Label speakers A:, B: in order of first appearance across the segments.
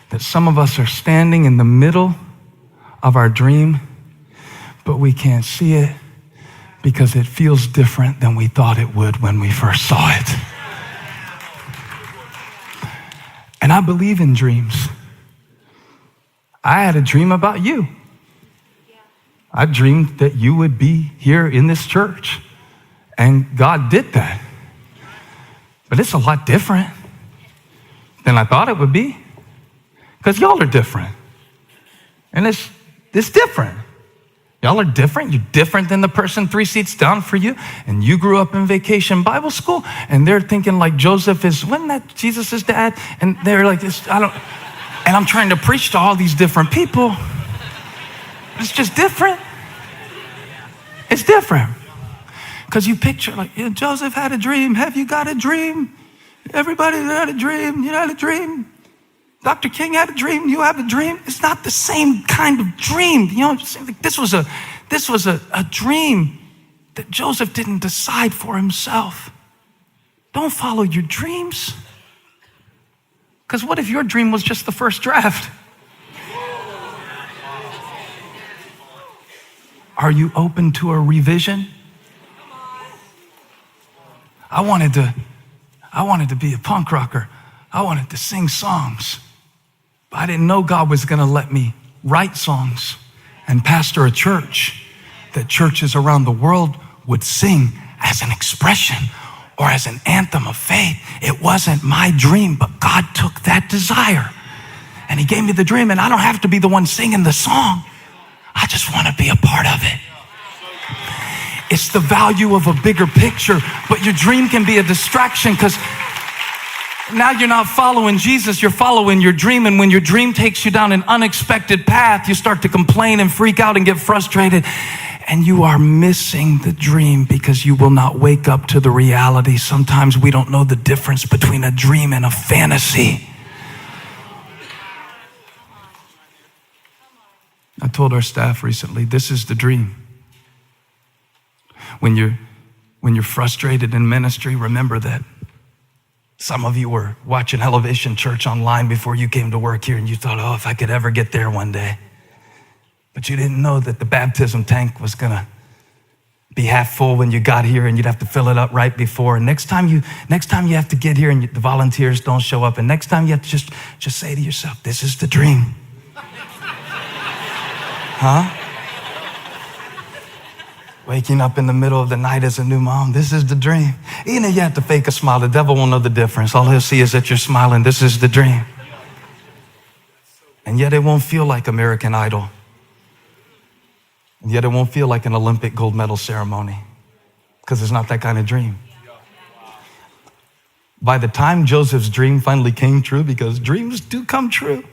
A: that some of us are standing in the middle of our dream, but we can't see it because it feels different than we thought it would when we first saw it. And I believe in dreams. I had a dream about you. I dreamed that you would be here in this church, and God did that. But it's a lot different than I thought it would be, because y'all are different. And it's different. Y'all are different. You're different than the person 3 seats down for you, and you grew up in Vacation Bible School, and they're thinking like Joseph wasn't that Jesus' dad? And they're like this, and I'm trying to preach to all these different people. It's just different. It's different. Because you picture like, Joseph had a dream. Have you got a dream? Everybody had a dream. You had a dream. Dr. King had a dream. You have a dream. It's not the same kind of dream. You know, this was a dream that Joseph didn't decide for himself. Don't follow your dreams. Because what if your dream was just the first draft? Are you open to a revision? I wanted to be a punk rocker. I wanted to sing songs. But I didn't know God was going to let me write songs and pastor a church that churches around the world would sing as an expression or as an anthem of faith. It wasn't my dream, but God took that desire and he gave me the dream, and I don't have to be the one singing the song. I just want to be a part of it. It's the value of a bigger picture, but your dream can be a distraction because now you're not following Jesus, you're following your dream. And when your dream takes you down an unexpected path, you start to complain and freak out and get frustrated. And you are missing the dream because you will not wake up to the reality. Sometimes we don't know the difference between a dream and a fantasy. I told our staff recently, this is the dream. When you're frustrated in ministry, remember that some of you were watching Elevation Church online before you came to work here, and you thought, if I could ever get there one day. But you didn't know that the baptism tank was gonna be half full when you got here, and you'd have to fill it up right before. And next time you have to get here and the volunteers don't show up, and next time you have to just say to yourself, this is the dream. Huh? Waking up in the middle of the night as a new mom, this is the dream. Even if you have to fake a smile, the devil won't know the difference. All he'll see is that you're smiling. This is the dream. And yet it won't feel like American Idol. And yet it won't feel like an Olympic gold medal ceremony, because it's not that kind of dream. By the time Joseph's dream finally came true, because dreams do come true,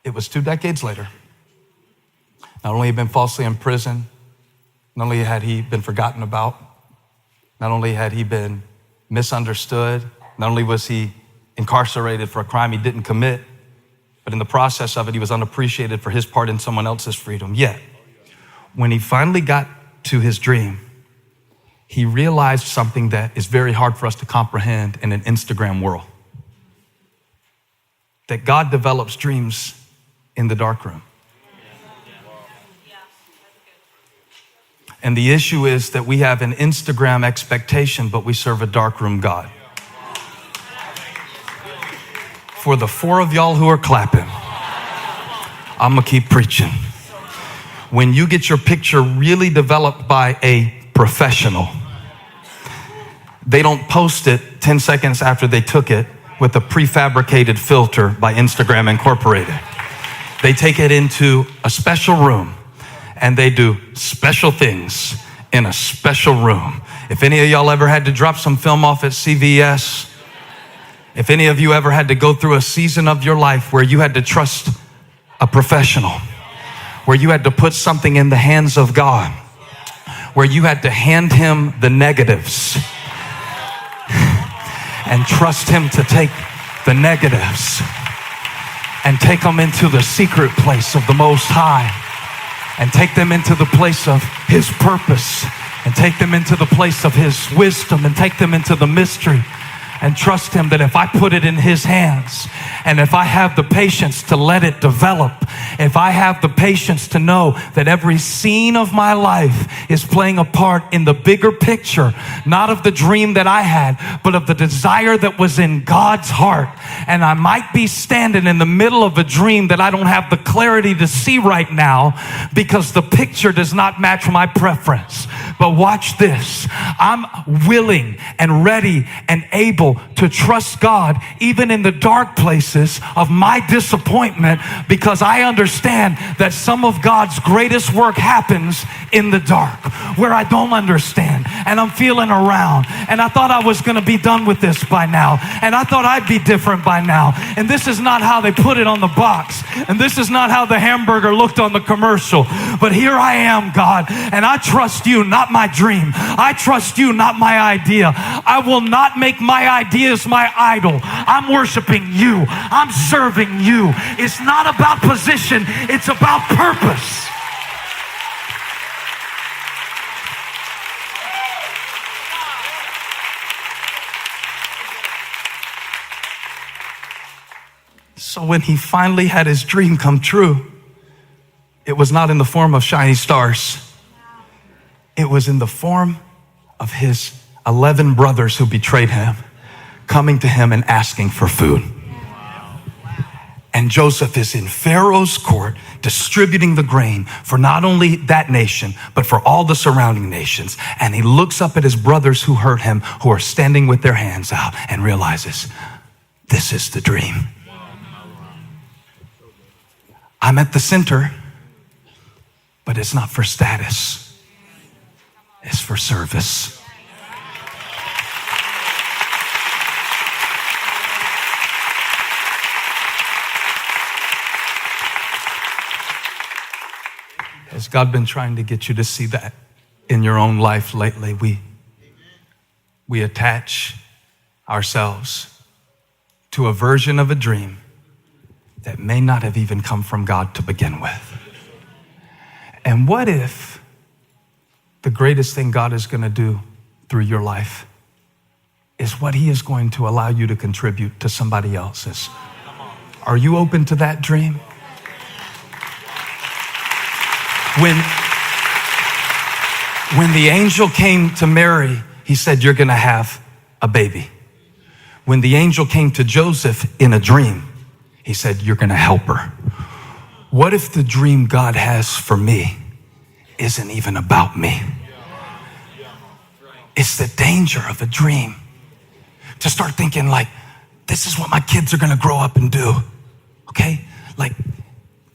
A: it was 2 decades later. Not only had he been falsely imprisoned, not only had he been forgotten about, not only had he been misunderstood, not only was he incarcerated for a crime he didn't commit, but in the process of it, he was unappreciated for his part in someone else's freedom. Yet, when he finally got to his dream, he realized something that is very hard for us to comprehend in an Instagram world. That God develops dreams in the darkroom. And the issue is that we have an Instagram expectation, but we serve a darkroom God. For the 4 of y'all who are clapping, I'm gonna keep preaching. When you get your picture really developed by a professional, they don't post it 10 seconds after they took it with a prefabricated filter by Instagram Incorporated. They take it into a special room and they do special things in a special room. If any of y'all ever had to drop some film off at CVS, if any of you ever had to go through a season of your life where you had to trust a professional, where you had to put something in the hands of God, where you had to hand him the negatives and trust him to take the negatives and take them into the secret place of the Most High, and take them into the place of his purpose, and take them into the place of his wisdom, and take them into the mystery and trust him that if I put it in his hands, and if I have the patience to let it develop, if I have the patience to know that every scene of my life is playing a part in the bigger picture, not of the dream that I had, but of the desire that was in God's heart. And I might be standing in the middle of a dream that I don't have the clarity to see right now because the picture does not match my preference. But watch this. I'm willing and ready and able to trust God even in the dark places of my disappointment, because I understand that some of God's greatest work happens in the dark where I don't understand and I'm feeling around and I thought I was going to be done with this by now and I thought I'd be different by now, and this is not how they put it on the box and this is not how the hamburger looked on the commercial, but here I am, God, and I trust you, not my dream. I trust you, not my idea. I will not make my ideas my idol. I'm worshiping you. I'm serving you. It's not about position. It's about purpose. So when he finally had his dream come true, it was not in the form of shiny stars. It was in the form of his 11 brothers who betrayed him, coming to him and asking for food. And Joseph is in Pharaoh's court distributing the grain for not only that nation, but for all the surrounding nations. And he looks up at his brothers who hurt him, who are standing with their hands out, and realizes, this is the dream. I'm at the center, but it's not for status. It's for service. Has God been trying to get you to see that in your own life lately? We attach ourselves to a version of a dream that may not have even come from God to begin with. And what if the greatest thing God is going to do through your life is what he is going to allow you to contribute to somebody else's? Are you open to that dream? When the angel came to Mary, he said, you're going to have a baby. When the angel came to Joseph in a dream, he said, you're going to help her. What if the dream God has for me isn't even about me? It's the danger of a dream to start thinking like, this is what my kids are going to grow up and do. Okay? Like,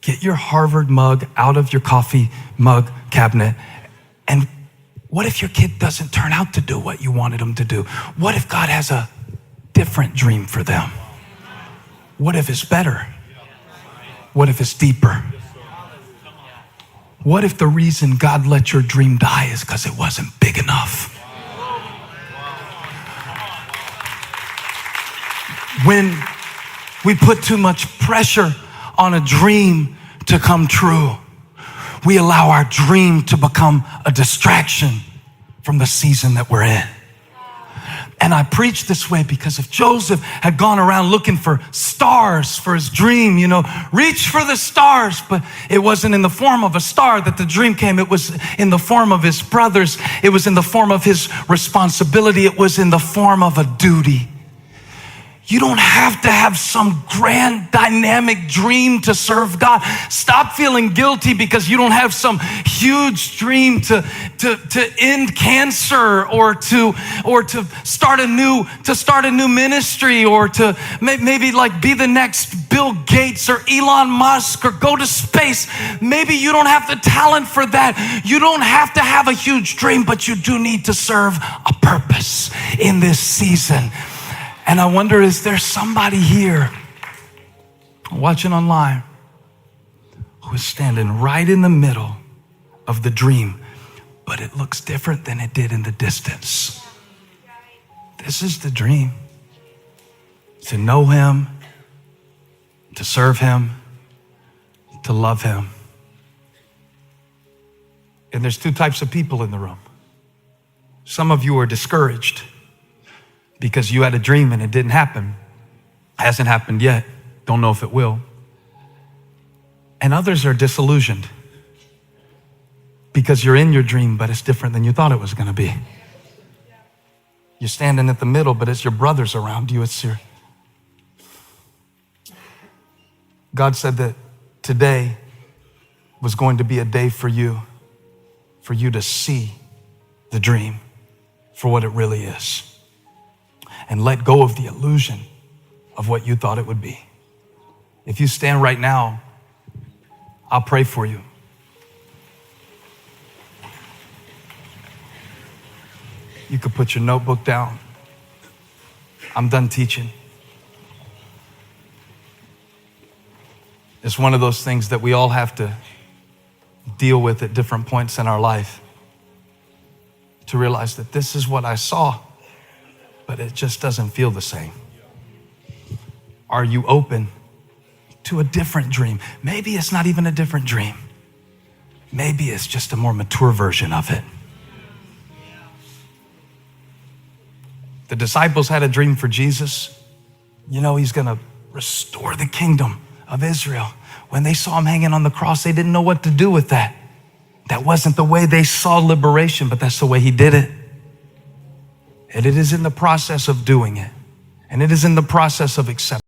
A: get your Harvard mug out of your coffee mug cabinet. And what if your kid doesn't turn out to do what you wanted them to do? What if God has a different dream for them? What if it's better? What if it's deeper? What if the reason God let your dream die is because it wasn't big enough? When we put too much pressure on a dream to come true, we allow our dream to become a distraction from the season that we're in. And I preach this way because if Joseph had gone around looking for stars for his dream, reach for the stars, but it wasn't in the form of a star that the dream came. It was in the form of his brothers. It was in the form of his responsibility. It was in the form of a duty. You don't have to have some grand dynamic dream to serve God. Stop feeling guilty because you don't have some huge dream to end cancer or to start a new ministry or to maybe like be the next Bill Gates or Elon Musk or go to space. Maybe you don't have the talent for that. You don't have to have a huge dream, but you do need to serve a purpose in this season. And I wonder, is there somebody here watching online who is standing right in the middle of the dream, but it looks different than it did in the distance? This is the dream. To know him, to serve him, to love him. And there's two types of people in the room. Some of you are discouraged because you had a dream and it didn't happen. Hasn't happened yet. Don't know if it will. And others are disillusioned because you're in your dream, but it's different than you thought it was going to be. You're standing at the middle, but it's your brothers around you. God said that today was going to be a day for you to see the dream for what it really is and let go of the illusion of what you thought it would be. If you stand right now, I'll pray for you. You could put your notebook down. I'm done teaching. It's one of those things that we all have to deal with at different points in our life to realize that this is what I saw, but it just doesn't feel the same. Are you open to a different dream? Maybe it's not even a different dream. Maybe it's just a more mature version of it. The disciples had a dream for Jesus. You know, he's going to restore the kingdom of Israel. When they saw him hanging on the cross, they didn't know what to do with that. That wasn't the way they saw liberation, but that's the way he did it. And it is in the process of doing it. And it is in the process of accepting.